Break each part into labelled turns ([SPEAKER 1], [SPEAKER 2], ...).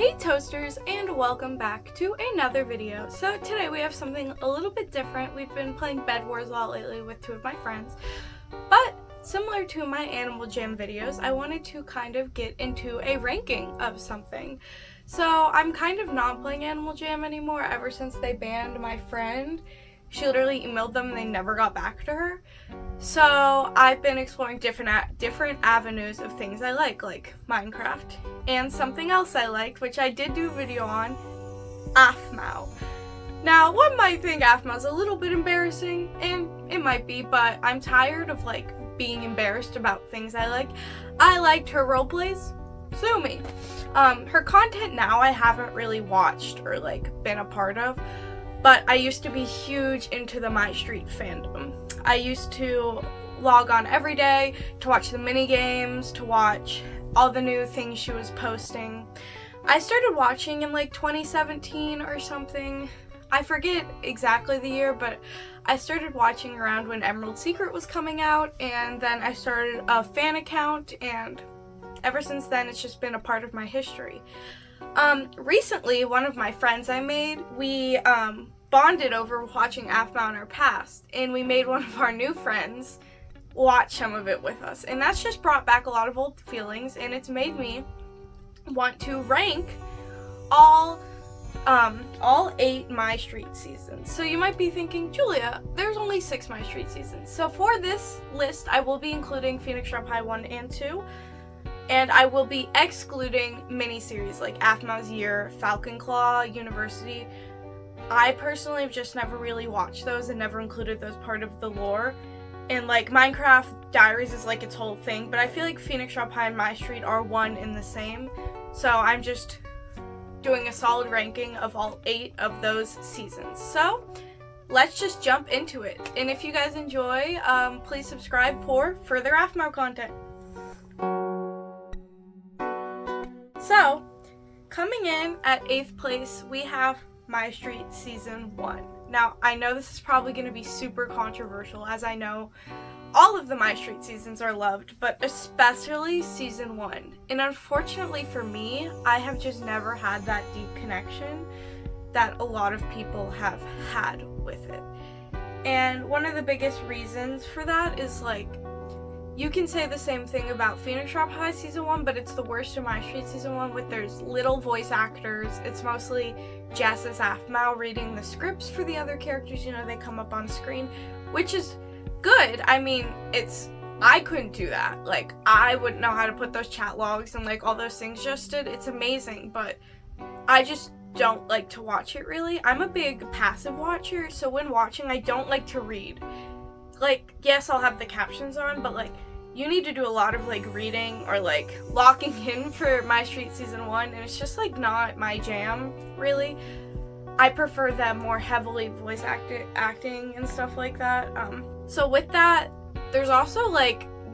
[SPEAKER 1] Hey Toasters, and welcome back to another video. So today we have something a little bit different. We've been playing Bed Wars a lot lately with two of my friends, but similar to my Animal Jam videos, I wanted to kind of get into a ranking of something. So I'm kind of not playing Animal Jam anymore ever since they banned my friend. She literally emailed them and they never got back to her. So I've been exploring different avenues of things I like Minecraft. And something else I liked, which I did do a video on, Aphmau. Now, one might think Aphmau's a little bit embarrassing, and it might be, but I'm tired of being embarrassed about things I like. I liked her roleplays. Sue me. Her content now I haven't really watched or been a part of. But I used to be huge into the Mystreet fandom. I used to log on every day to watch the mini games, to watch all the new things she was posting. I started watching in 2017 or something. I forget exactly the year, but I started watching around when Emerald Secret was coming out, and then I started a fan account, and ever since then it's just been a part of my history. Recently, one of my friends I made, we bonded over watching Aphmau in our past, and we made one of our new friends watch some of it with us, and that's just brought back a lot of old feelings, and it's made me want to rank all 8 Mystreet seasons. So you might be thinking, Julia, there's only 6 Mystreet seasons. So for this list, I will be including Phoenix Drop High 1 and 2. And I will be excluding miniseries like Aphmau's Year, Falcon Claw, University. I personally have just never really watched those and never included those part of the lore. And Minecraft Diaries is its whole thing, but I feel like Phoenix Drop High and Mystreet are one in the same. So I'm just doing a solid ranking of all 8 of those seasons. So let's just jump into it. And if you guys enjoy, please subscribe for further Aphmau content. So, coming in at 8th place, we have Mystreet Season 1. Now, I know this is probably going to be super controversial, as I know all of the Mystreet seasons are loved, but especially Season 1. And unfortunately for me, I have just never had that deep connection that a lot of people have had with it. And one of the biggest reasons for that is you can say the same thing about Phoenix Drop High Season 1, but it's the worst of Mystreet Season 1 with there's little voice actors. It's mostly Jess as Aphmau reading the scripts for the other characters, they come up on screen, which is good. I mean, I couldn't do that. I wouldn't know how to put those chat logs and all those things just did. It's amazing, but I just don't like to watch it really. I'm a big passive watcher, so when watching, I don't like to read. Yes, I'll have the captions on, but you need to do a lot of reading or locking in for Mystreet Season 1, and it's just not my jam really. I prefer them more heavily voice acting and stuff like that. So with that, there's also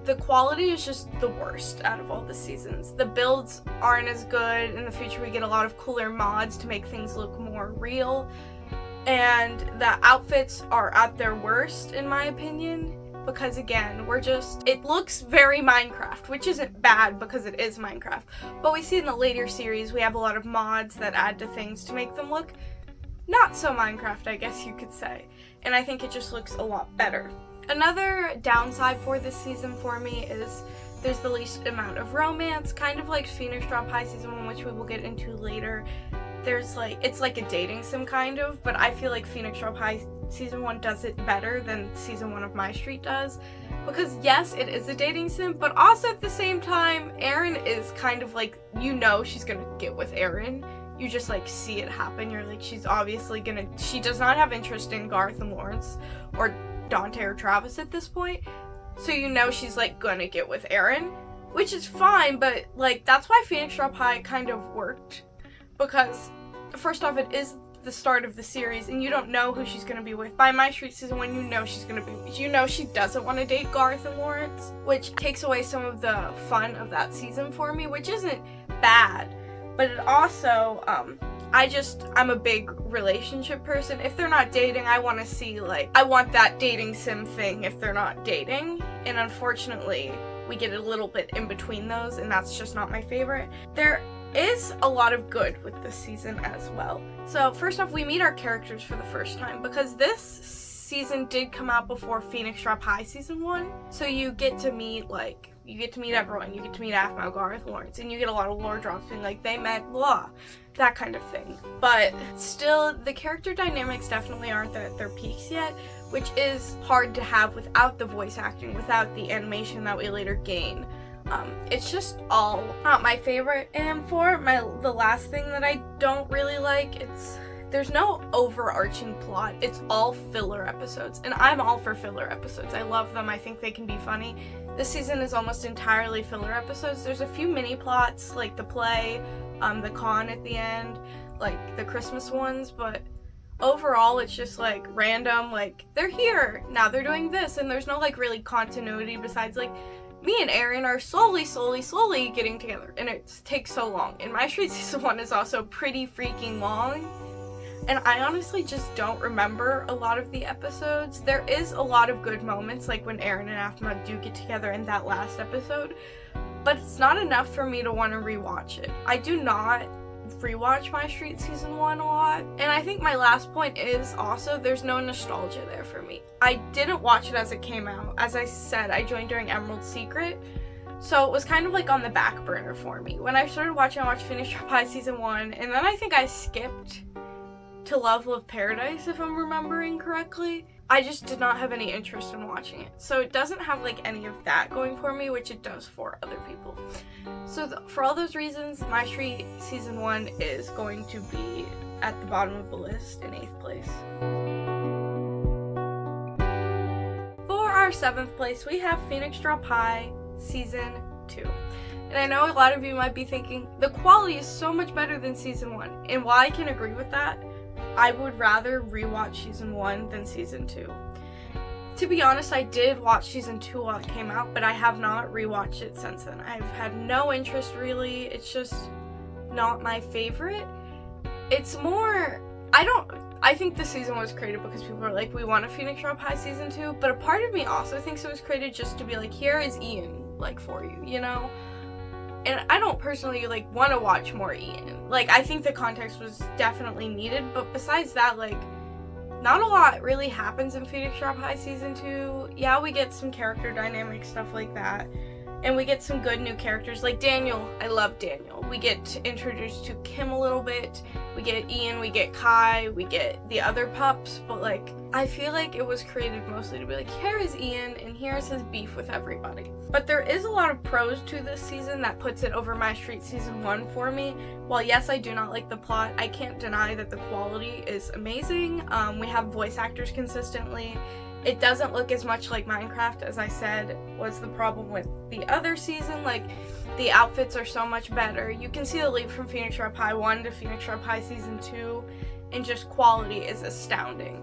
[SPEAKER 1] the quality is just the worst out of all the seasons. The builds aren't as good. In the future we get a lot of cooler mods to make things look more real. And the outfits are at their worst, in my opinion, because again, it looks very Minecraft, which isn't bad because it is Minecraft. But we see in the later series, we have a lot of mods that add to things to make them look not so Minecraft, I guess you could say. And I think it just looks a lot better. Another downside for this season for me is there's the least amount of romance, kind of like Phoenix Drop High Season 1, which we will get into later. There's it's like a dating sim kind of, but I feel like Phoenix Drop High Season 1 does it better than Season 1 of Mystreet does. Because yes, it is a dating sim, but also at the same time, Erin is kind of she's gonna get with Erin. You just see it happen. You're she's obviously she does not have interest in Garth and Lawrence or Dante or Travis at this point. So she's gonna get with Erin, which is fine, but that's why Phoenix Drop High kind of worked. Because first off, it is the start of the series, and you don't know who she's gonna be with. By Mystreet Season 1, she's gonna be. She doesn't want to date Garth and Lawrence, which takes away some of the fun of that season for me, which isn't bad. But it also, I'm a big relationship person. If they're not dating, I want to see I want that dating sim thing if they're not dating. And unfortunately, we get a little bit in between those, and that's just not my favorite. There is a lot of good with this season as well. So first off, we meet our characters for the first time because this season did come out before Phoenix Drop High season 1. So you get to meet everyone. You get to meet Aphmau, Garth, Lawrence, and you get a lot of lore drops being like, they met blah, that kind of thing. But still, the character dynamics definitely aren't at their peaks yet, which is hard to have without the voice acting, without the animation that we later gain. It's just all not my favorite. And for the last thing that I don't really like, there's no overarching plot. It's all filler episodes, and I'm all for filler episodes. I love them. I think they can be funny. This season is almost entirely filler episodes. There's a few mini plots, like the play, the con at the end, like the Christmas ones, but overall it's just like random, like they're here, now they're doing this, and there's no like really continuity besides like me and Aaron are slowly getting together, and it takes so long. And Mystreet season 1 is also pretty freaking long, and I honestly just don't remember a lot of the episodes. There is a lot of good moments, like when Aaron and Aphmau do get together in that last episode, but it's not enough for me to want to rewatch it. I do not rewatch Mystreet season 1 a lot, and I think my last point is also there's no nostalgia there for me. I didn't watch it as it came out. As I said, I joined during Emerald Secret, so it was kind of like on the back burner for me. When I started watching, I watched Phoenix Drop High season 1, and then I think I skipped to Level of Paradise, if I'm remembering correctly. I just did not have any interest in watching it. So it doesn't have like any of that going for me, which it does for other people. So for all those reasons, Mystreet season 1 is going to be at the bottom of the list in 8th place. For our 7th place, we have Phoenix Drop High season 2. And I know a lot of you might be thinking, the quality is so much better than season 1. And while I can agree with that, I would rather rewatch season 1 than season 2. To be honest, I did watch season 2 while it came out, but I have not rewatched it since then. I've had no interest really. It's just not my favorite. It's more, I think the season was created because people are like, we want a Phoenix Drop High season 2, but a part of me also thinks it was created just to be like, here is Ian, like, for you, you know? And I don't personally, like, want to watch more Ian. Like, I think the context was definitely needed, but besides that, like, not a lot really happens in Phoenix Drop High season 2. Yeah, we get some character dynamic stuff like that, and we get some good new characters, like Daniel. I love Daniel. We get introduced to Kim a little bit. We get Ian, we get Kai, we get the other pups, but, like, I feel like it was created mostly to be like, here is Ian, and here's his beef with everybody. But there is a lot of pros to this season that puts it over Mystreet season 1 for me. While yes, I do not like the plot, I can't deny that the quality is amazing. We have voice actors consistently. It doesn't look as much like Minecraft, as I said, was the problem with the other season. Like, the outfits are so much better. You can see the leap from Phoenix Drop High 1 to Phoenix Drop High season 2, and just quality is astounding.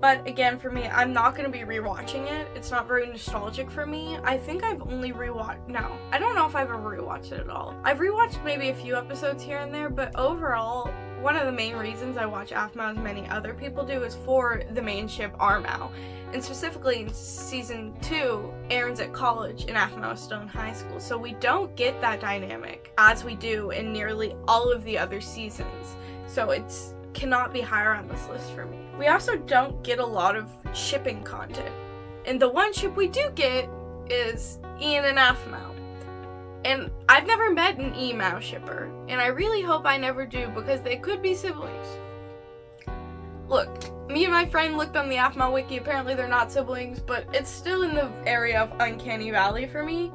[SPEAKER 1] But again, for me, I'm not going to be rewatching it. It's not very nostalgic for me. I think I've only I don't know if I've ever rewatched it at all. I've rewatched maybe a few episodes here and there, but overall, one of the main reasons I watch Aphmau, as many other people do, is for the main ship, Aphmau. And specifically in season 2, Aaron's at college and Aphmau is still in high school. So we don't get that dynamic as we do in nearly all of the other seasons. So it's cannot be higher on this list for me. We also don't get a lot of shipping content. And the one ship we do get is Ian and Aphmau. And I've never met an Aphmau shipper, and I really hope I never do, because they could be siblings. Look, me and my friend looked on the Aphmau wiki, apparently they're not siblings, but it's still in the area of Uncanny Valley for me.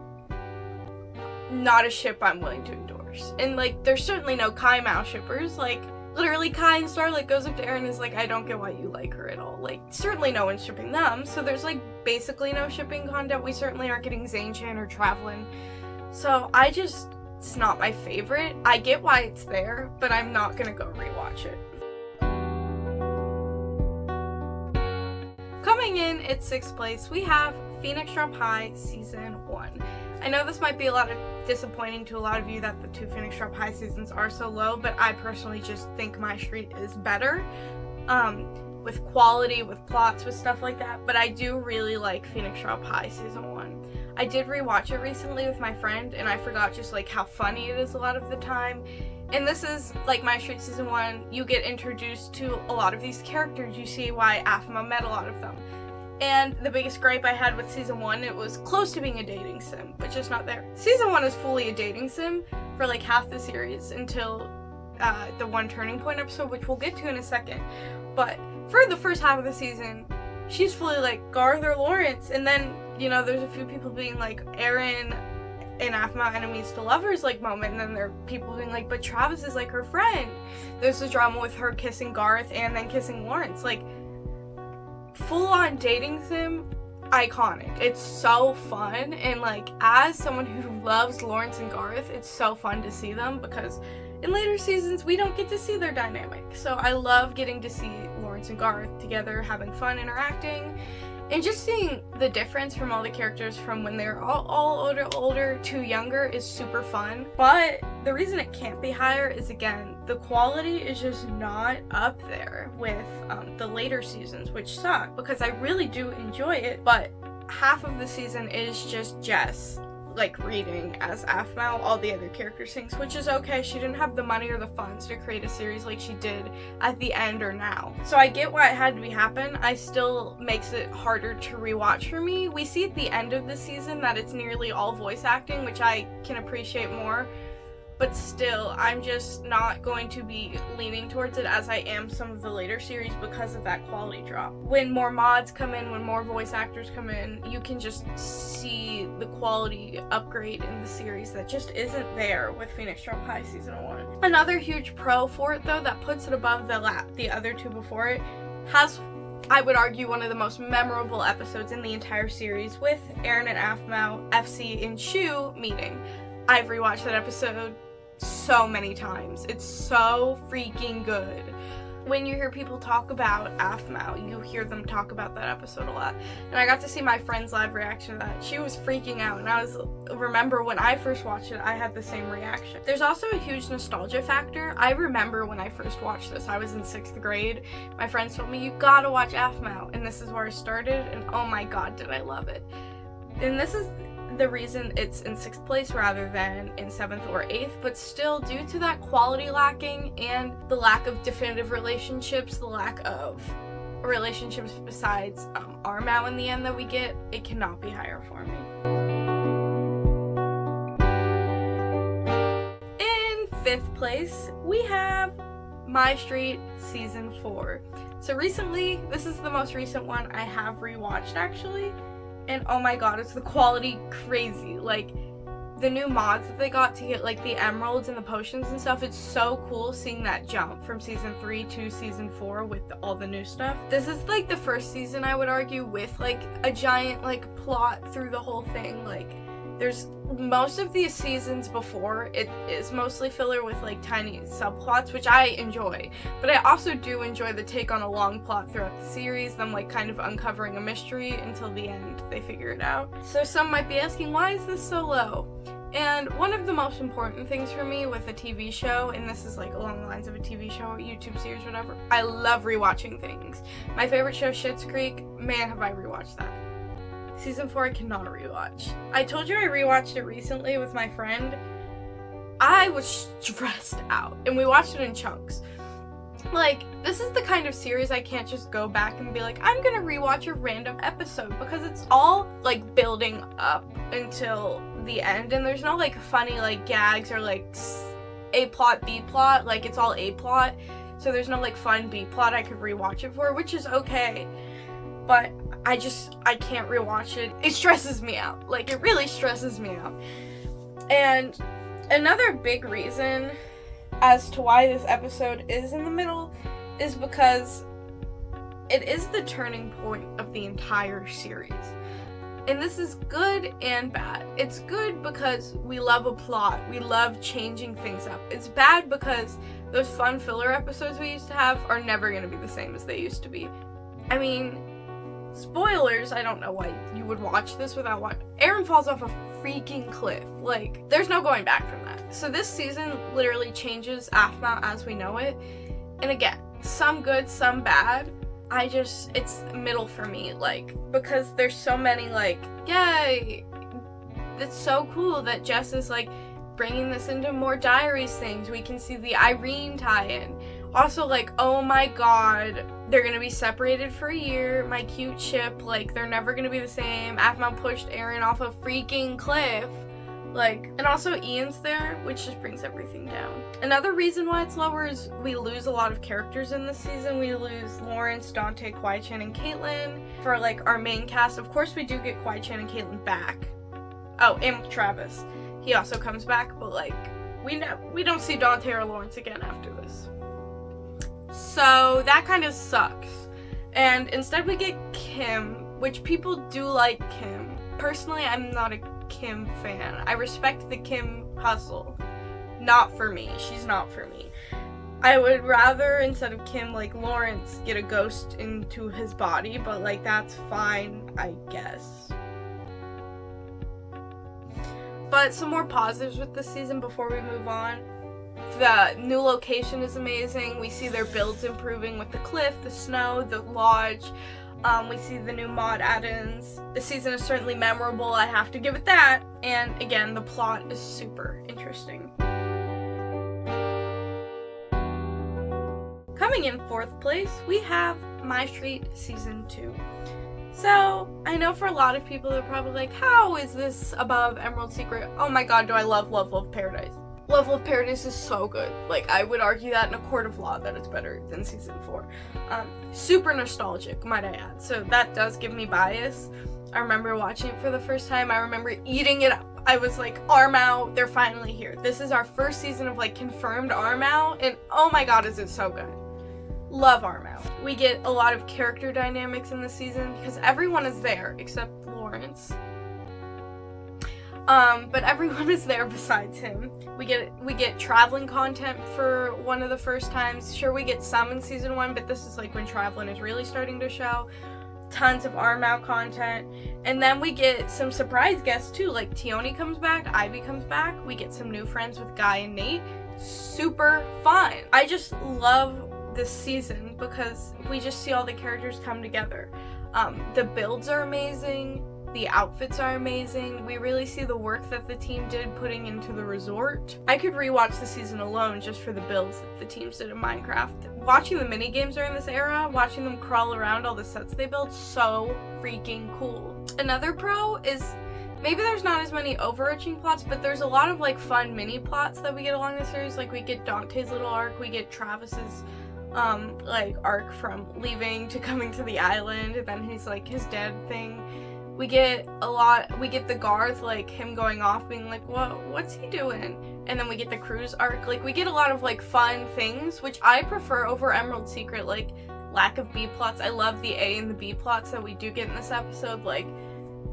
[SPEAKER 1] Not a ship I'm willing to endorse. And, like, there's certainly no Kai-Mao shippers. Like, literally Kai and Starlight goes up to Aaron and is like, I don't get why you like her at all. Like, certainly no one's shipping them, so there's, like, basically no shipping content. We certainly aren't getting Zane-chan or Travelin'. So it's not my favorite. I get why it's there, but I'm not gonna go rewatch it. Coming in at 6th place, we have Phoenix Drop High Season 1. I know this might be a lot of disappointing to a lot of you that the 2 Phoenix Drop High seasons are so low, but I personally just think Mystreet is better. With quality, with plots, with stuff like that, but I do really like Phoenix Drop High Season 1. I did rewatch it recently with my friend, and I forgot just, like, how funny it is a lot of the time. And this is, like, Mystreet Season 1, you get introduced to a lot of these characters. You see why Aphmau met a lot of them. And the biggest gripe I had with Season 1, it was close to being a dating sim, but just not there. Season 1 is fully a dating sim for, like, half the series until the one turning point episode, which we'll get to in a second. But for the first half of the season, she's fully, like, Garth or Lawrence. And then, you know, there's a few people being like, Aaron and Aphmau enemies to lovers, like, moment, and then there are people being like, but Travis is, like, her friend. There's the drama with her kissing Garth and then kissing Lawrence. Like, full-on dating sim, iconic. It's so fun, and, like, as someone who loves Lawrence and Garth, it's so fun to see them, because in later seasons, we don't get to see their dynamic. So I love getting to see Lawrence and Garth together, having fun, interacting, and just seeing the difference from all the characters from when they're all older to younger is super fun. But the reason it can't be higher is, again, the quality is just not up there with the later seasons, which suck, because I really do enjoy it, but half of the season is just Jess, like, reading as Aphmau, all the other characters things, which is okay. She didn't have the money or the funds to create a series like she did at the end or now. So I get why it had to happen. I still makes it harder to rewatch for me. We see at the end of the season that it's nearly all voice acting, which I can appreciate more. But still, I'm just not going to be leaning towards it as I am some of the later series because of that quality drop. When more mods come in, when more voice actors come in, you can just see the quality upgrade in the series that just isn't there with Phoenix Drum High Season 1. Another huge pro for it, though, that puts it above the other two before it, has, I would argue, one of the most memorable episodes in the entire series with Aaron and Aphmau, FC, and Shu meeting. I've rewatched that episode so many times. It's so freaking good. When you hear people talk about Aphmau, you hear them talk about that episode a lot. And I got to see my friend's live reaction to that. She was freaking out, and remember when I first watched it, I had the same reaction. There's also a huge nostalgia factor. I remember when I first watched this, I was in 6th grade. My friends told me, you gotta watch Aphmau, and this is where I started, and oh my god, did I love it. And this is the reason it's in 6th place rather than in 7th or 8th, but still, due to that quality lacking and the lack of definitive relationships, the lack of relationships besides Aphmau in the end that we get, it cannot be higher for me. In 5th place, we have Mystreet Season 4. So recently, this is the most recent one I have rewatched actually, and oh my god, is the quality crazy. Like, the new mods that they got to get, like, the emeralds and the potions and stuff, it's so cool seeing that jump from Season 3 to Season 4 with all the new stuff. This is, like, the first season, I would argue, with, like, a giant, like, plot through the whole thing. Like, there's most of these seasons before, it is mostly filler with, like, tiny subplots, which I enjoy. But I also do enjoy the take on a long plot throughout the series, them, like, kind of uncovering a mystery until the end they figure it out. So some might be asking, why is this so low? And one of the most important things for me with a TV show, and this is, like, along the lines of a TV show or YouTube series or whatever, I love rewatching things. My favorite show, Schitt's Creek, man, have I rewatched that. Season 4 I cannot rewatch. I told you I rewatched it recently with my friend. I was stressed out, and we watched it in chunks. Like, this is the kind of series I can't just go back and be like, I'm gonna rewatch a random episode, because it's all, like, building up until the end, and there's no, like, funny, like, gags or, like, A plot, B plot. Like, it's all A plot, so there's no, like, fun B plot I could rewatch it for, which is okay. But I can't rewatch it. It stresses me out. Like, it really stresses me out. And another big reason as to why this episode is in the middle is because it is the turning point of the entire series. And this is good and bad. It's good because we love a plot. We love changing things up. It's bad because those fun filler episodes we used to have are never going to be the same as they used to be. I mean, spoilers, I don't know why you would watch this without watching. Aaron falls off a freaking cliff. Like, there's no going back from that. So this season literally changes Aphmau as we know it. And again, some good, some bad. It's middle for me, like, because there's so many, like, yay, it's so cool that Jess is, like, bringing this into more Diaries things. We can see the Irene tie-in. Also, like, oh my god, they're gonna be separated for a year. My cute ship, like, they're never gonna be the same. Aphmau pushed Aaron off a freaking cliff. Like, and also Ian's there, which just brings everything down. Another reason why it's lower is we lose a lot of characters in this season. We lose Lawrence, Dante, Kwai-chan, and Caitlin. For, like, our main cast, of course we do get Kwai-chan and Caitlin back. Oh, and Travis. He also comes back, but, like, we don't see Dante or Lawrence again after this. So that kind of sucks. And instead we get Kim, which people do like Kim. Personally, I'm not a Kim fan. I respect the Kim hustle. Not for me. She's not for me. I would rather, instead of Kim, like, Lawrence get a ghost into his body, but, like, that's fine, I guess. But some more positives with this season before we move on. The new location is amazing. We see their builds improving with the cliff, the snow, the lodge. We see the new mod add-ins. The season is certainly memorable, I have to give it that. And again, the plot is super interesting. Coming in 4th place, we have Mystreet Season 2. So, I know for a lot of people they're probably like, how is this above Emerald Secret? Oh my god, do I love Paradise. Level of Paradise is so good. Like, I would argue that in a court of law that it's better than season 4. Super nostalgic, might I add. So that does give me bias. I remember watching it for the first time. I remember eating it up. I was like, Aphmau, they're finally here. This is our first season of, like, confirmed Aphmau, and oh my god, is it so good. Love Aphmau. We get a lot of character dynamics in this season because everyone is there except Lawrence. But everyone is there besides him. We get traveling content for one of the first times. Sure, we get some in season 1, but this is like when traveling is really starting to show. Tons of Aphmau content. And then we get some surprise guests too, like Tioni comes back, Ivy comes back. We get some new friends with Guy and Nate. Super fun. I just love this season because we just see all the characters come together. The builds are amazing. The outfits are amazing. We really see the work that the team did putting into the resort. I could rewatch the season alone just for the builds that the teams did in Minecraft. Watching the minigames during this era, watching them crawl around all the sets they built, so freaking cool. Another pro is maybe there's not as many overarching plots, but there's a lot of, like, fun mini plots that we get along the series. Like, we get Dante's little arc, we get Travis's like arc from leaving to coming to the island, and then he's like his dad thing. We get the Garth, like, him going off being like, what's he doing? And then we get the cruise arc. Like, we get a lot of, like, fun things, which I prefer over Emerald Secret, like, lack of B plots. I love the A and the B plots that we do get in this episode, like,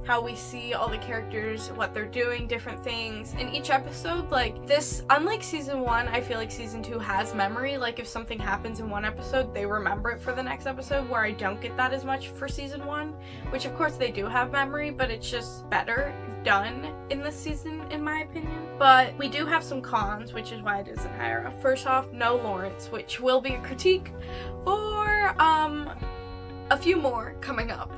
[SPEAKER 1] how we see all the characters, what they're doing, different things. In each episode, like, this, unlike season 1, I feel like season 2 has memory. Like, if something happens in one episode, they remember it for the next episode, where I don't get that as much for season 1, which of course they do have memory, but it's just better done in this season, in my opinion. But we do have some cons, which is why it isn't higher up. First off, no Lawrence, which will be a critique for a few more coming up.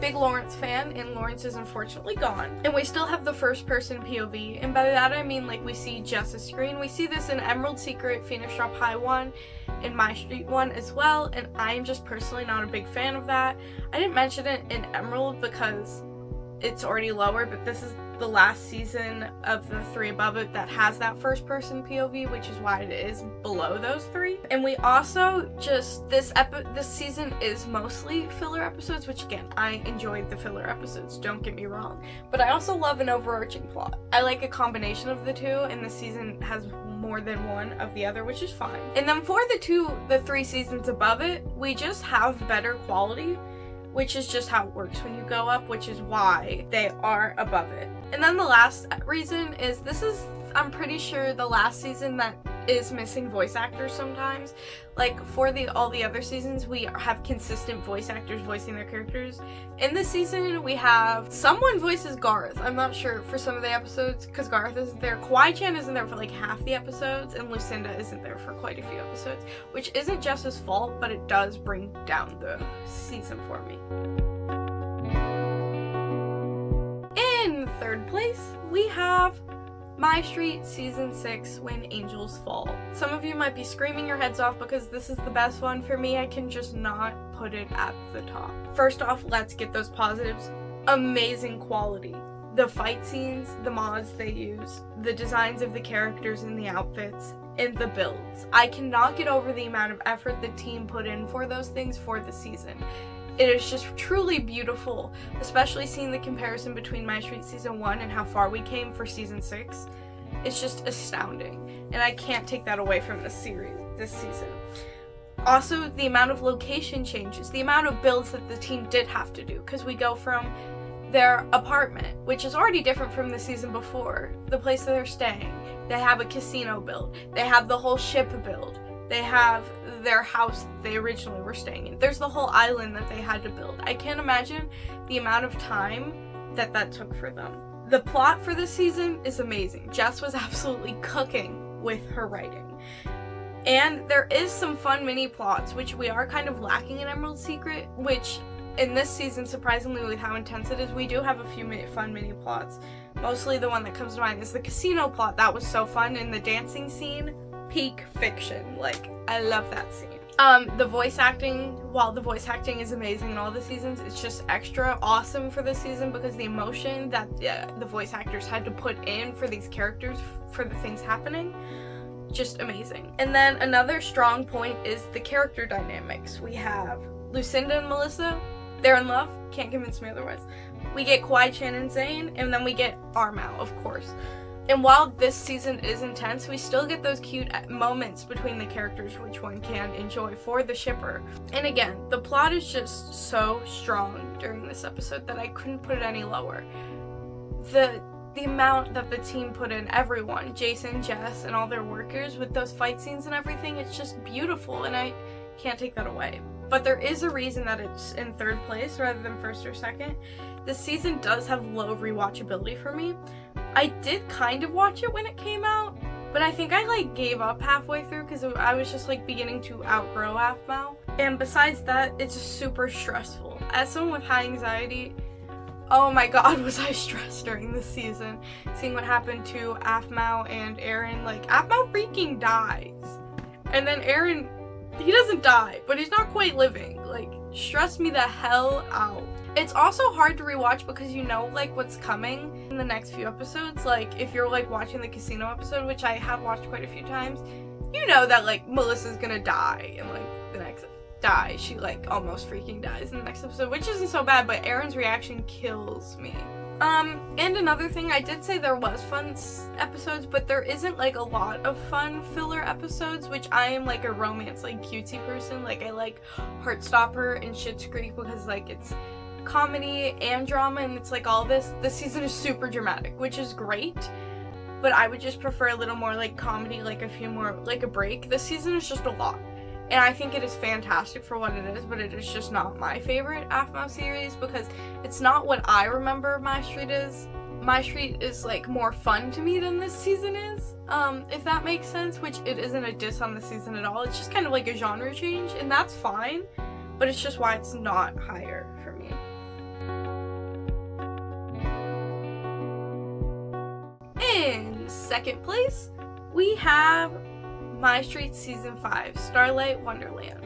[SPEAKER 1] Big Lawrence fan, and Lawrence is unfortunately gone. And we still have the first person POV, and by that I mean, like, we see Jess's screen. We see this in Emerald Secret, Phoenix Drop High 1, in Mystreet 1 as well, and I'm just personally not a big fan of that. I didn't mention it in Emerald because it's already lower, but this is the last season of the 3 above it that has that first person POV, which is why it is below those 3. And we also just, this season is mostly filler episodes, which again, I enjoyed the filler episodes, don't get me wrong, but I also love an overarching plot. I like a combination of the two, and this season has more than one of the other, which is fine. And then for the 3 seasons above it, we just have better quality, which is just how it works when you go up, which is why they are above it. And then the last reason is this is, I'm pretty sure, the last season that is missing voice actors sometimes. Like, for all the other seasons, we have consistent voice actors voicing their characters. In this season, we have someone voices Garth. I'm not sure for some of the episodes, because Garth isn't there. Kwai-chan isn't there for like half the episodes, and Lucinda isn't there for quite a few episodes, which isn't Jess's fault, but it does bring down the season for me. In 3rd place, we have Mystreet Season 6, When Angels Fall. Some of you might be screaming your heads off because this is the best one. For me, I can just not put it at the top. First off, let's get those positives. Amazing quality. The fight scenes, the mods they use, the designs of the characters and the outfits, and the builds. I cannot get over the amount of effort the team put in for those things for the season. It is just truly beautiful, especially seeing the comparison between Mystreet Season 1 and how far we came for Season 6. It's just astounding, and I can't take that away from this season. Also, the amount of location changes, the amount of builds that the team did have to do, because we go from their apartment, which is already different from the season before, the place that they're staying. They have a casino build. They have the whole ship build. They have their house they originally were staying in. There's the whole island that they had to build. I can't imagine the amount of time that took for them. The plot for this season is amazing. Jess was absolutely cooking with her writing. And there is some fun mini plots, which we are kind of lacking in Emerald Secret, which in this season, surprisingly with how intense it is, we do have a few fun mini plots. Mostly the one that comes to mind is the casino plot. That was so fun, and the dancing scene, peak fiction. Like, I love that scene. The voice acting, while the voice acting is amazing in all the seasons, it's just extra awesome for this season because the emotion that the voice actors had to put in for these characters, for the things happening, just amazing. And then another strong point is the character dynamics. We have Lucinda and Melissa. They're in love. Can't convince me otherwise. We get Kwai-chan and Zane, and then we get Aphmau, of course. And while this season is intense, we still get those cute moments between the characters which one can enjoy for the shipper. And again, the plot is just so strong during this episode that I couldn't put it any lower. The amount that the team put in, everyone, Jason, Jess, and all their workers with those fight scenes and everything, it's just beautiful, and I can't take that away. But there is a reason that it's in third place rather than first or second. This season does have low rewatchability for me. I did kind of watch it when it came out, but I think I gave up halfway through because I was just beginning to outgrow Aphmau. And besides that, it's super stressful. As someone with high anxiety, oh my god, was I stressed during this season. Seeing what happened to Aphmau and Aaron. Aphmau freaking dies. And then Aaron, he doesn't die, but he's not quite living. Stressed me the hell out. It's also hard to rewatch because you know, what's coming in the next few episodes. If you're, watching the casino episode, which I have watched quite a few times, you know that, Melissa's gonna die in, the next die. She, almost freaking dies in the next episode, which isn't so bad, but Aaron's reaction kills me. And another thing, I did say there was fun episodes, but there isn't, a lot of fun filler episodes, which I am, a romance, cutesy person. I like Heartstopper and Schitt's Creek because, it's comedy and drama, and it's, all this. This season is super dramatic, which is great, but I would just prefer a little more, comedy, a few more, a break. This season is just a lot. And I think it is fantastic for what it is, but it is just not my favorite Aphmau series because it's not what I remember Mystreet is. Mystreet is, more fun to me than this season is, if that makes sense, which it isn't a diss on the season at all. It's just kind of a genre change, and that's fine, but it's just why it's not higher for me. In second place, we have Mystreet Season 5, Starlight Wonderland.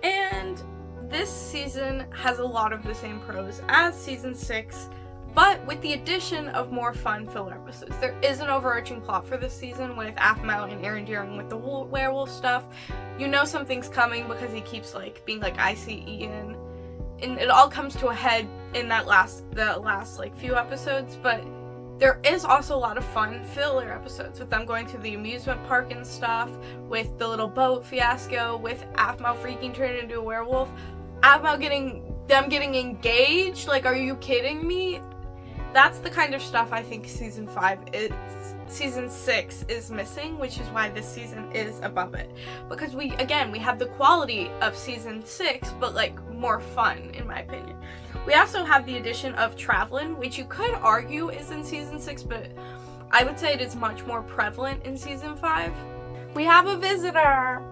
[SPEAKER 1] And this season has a lot of the same pros as Season 6, but with the addition of more fun filler episodes. There is an overarching plot for this season with Aphmau and Aaron dealing with the werewolf stuff. You know something's coming because he keeps being I see Ian. And it all comes to a head in the last few episodes, but there is also a lot of fun filler episodes with them going to the amusement park and stuff, with the little boat fiasco, with Aphmau freaking turning into a werewolf, Aphmau getting engaged. Are you kidding me? That's the kind of stuff I think Season 6 is missing, which is why this season is above it. Because we have the quality of Season 6, but more fun, in my opinion. We also have the addition of Travelin', which you could argue is in Season 6, but I would say it is much more prevalent in Season 5. We have a visitor!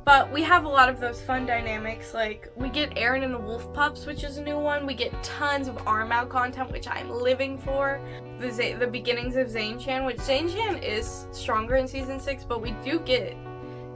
[SPEAKER 1] But we have a lot of those fun dynamics, like we get Aaron and the Wolf Pups, which is a new one. We get tons of Aphmau content, which I'm living for. The beginnings of Zane-chan, which Zane-chan is stronger in season 6, but we do get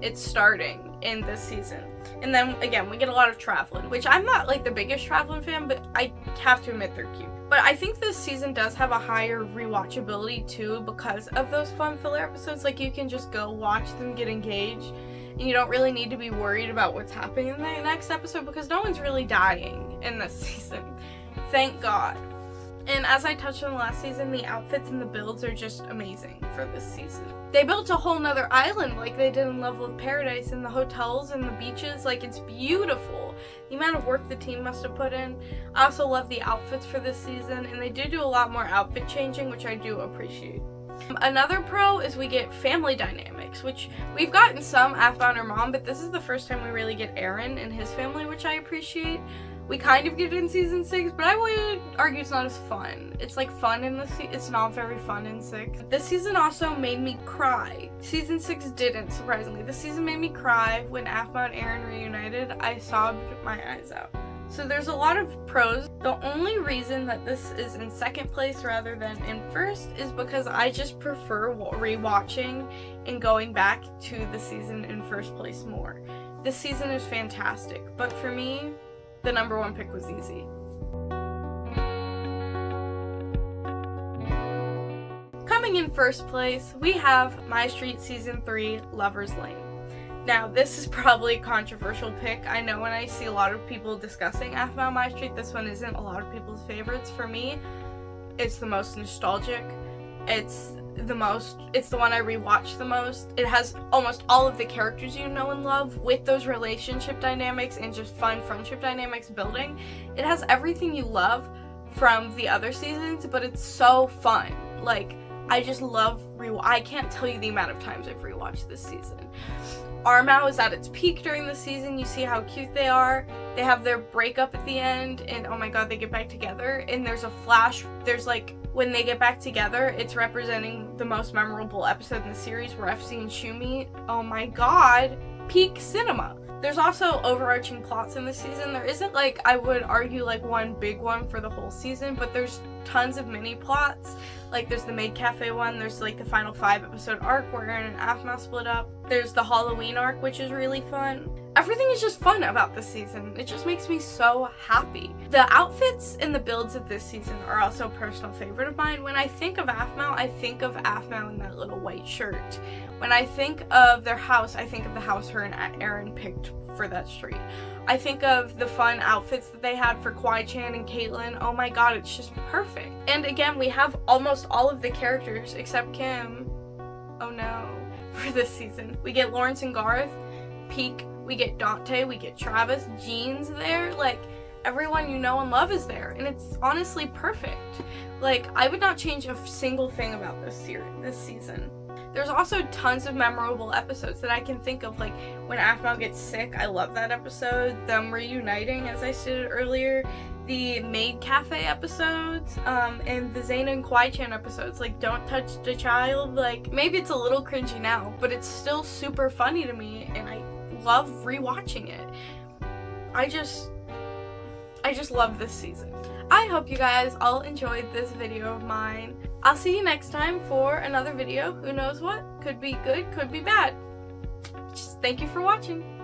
[SPEAKER 1] it starting in this season. And then again, we get a lot of Travelin', which I'm not like the biggest Travelin' fan, but I have to admit they're cute. But I think this season does have a higher rewatchability too because of those fun filler episodes. Like you can just go watch them, get engaged, and you don't really need to be worried about what's happening in the next episode because no one's really dying in this season. Thank God. And as I touched on last season, the outfits and the builds are just amazing for this season. They built a whole nother island like they did in Level of Paradise, and the hotels and the beaches, like it's beautiful. The amount of work the team must have put in. I also love the outfits for this season, and they do a lot more outfit changing, which I do appreciate. Another pro is we get family dynamics, which we've gotten some Aphmau and her mom, but this is the first time we really get Aaron and his family, which I appreciate. We kind of get it in season 6, but I would argue it's not as fun. It's like fun in it's not very fun in 6. This season also made me cry. Season 6 didn't, surprisingly. This season made me cry when Aphmau and Aaron reunited. I sobbed my eyes out. So there's a lot of pros. The only reason that this is in second place rather than in first is because I just prefer rewatching and going back to the season in first place more. This season is fantastic, but for me, the number one pick was easy. Coming in first place, we have Mystreet Season 3, Lover's Lane. Now, this is probably a controversial pick. I know when I see a lot of people discussing Aphmau Mystreet, this one isn't a lot of people's favorites. For me, it's the most nostalgic. It's the one I rewatch the most. It has almost all of the characters you know and love with those relationship dynamics and just fun friendship dynamics building. It has everything you love from the other seasons, but it's so fun. Like, I just love I can't tell you the amount of times I've rewatched this season. Aphmau is at its peak during the season. You see how cute they are. They have their breakup at the end, and oh my god, they get back together. And there's a flash. There's like, when they get back together, it's representing the most memorable episode in the series where FC and Shu meet. Oh my god, peak cinema. There's also overarching plots in this season. There isn't like, I would argue like one big one for the whole season, but there's tons of mini plots. Like there's the Maid Cafe one, there's like the final 5 episode arc where Aaron and Aphmau split up. There's the Halloween arc, which is really fun. Everything is just fun about this season. It just makes me so happy. The outfits and the builds of this season are also a personal favorite of mine. When I think of Aphmau, I think of Aphmau in that little white shirt. When I think of their house, I think of the house her and Aaron picked for that street. I think of the fun outfits that they had for Kwai-chan and Caitlyn. Oh my god, it's just perfect. And again, we have almost all of the characters except Kim. Oh no. For this season. We get Lawrence and Garth, peak. We get Dante, we get Travis, Jean's there. Like, everyone you know and love is there. And it's honestly perfect. Like, I would not change a single thing about this season. There's also tons of memorable episodes that I can think of, like when Aphmau gets sick, I love that episode. Them reuniting, as I stated earlier, the Maid Cafe episodes, and the Zayn and Kwai-chan episodes, like Don't Touch the Child. Like, maybe it's a little cringy now, but it's still super funny to me, and I love rewatching it. I just love this season. I hope you guys all enjoyed this video of mine. I'll see you next time for another video. Who knows what? Could be good, could be bad. Just thank you for watching.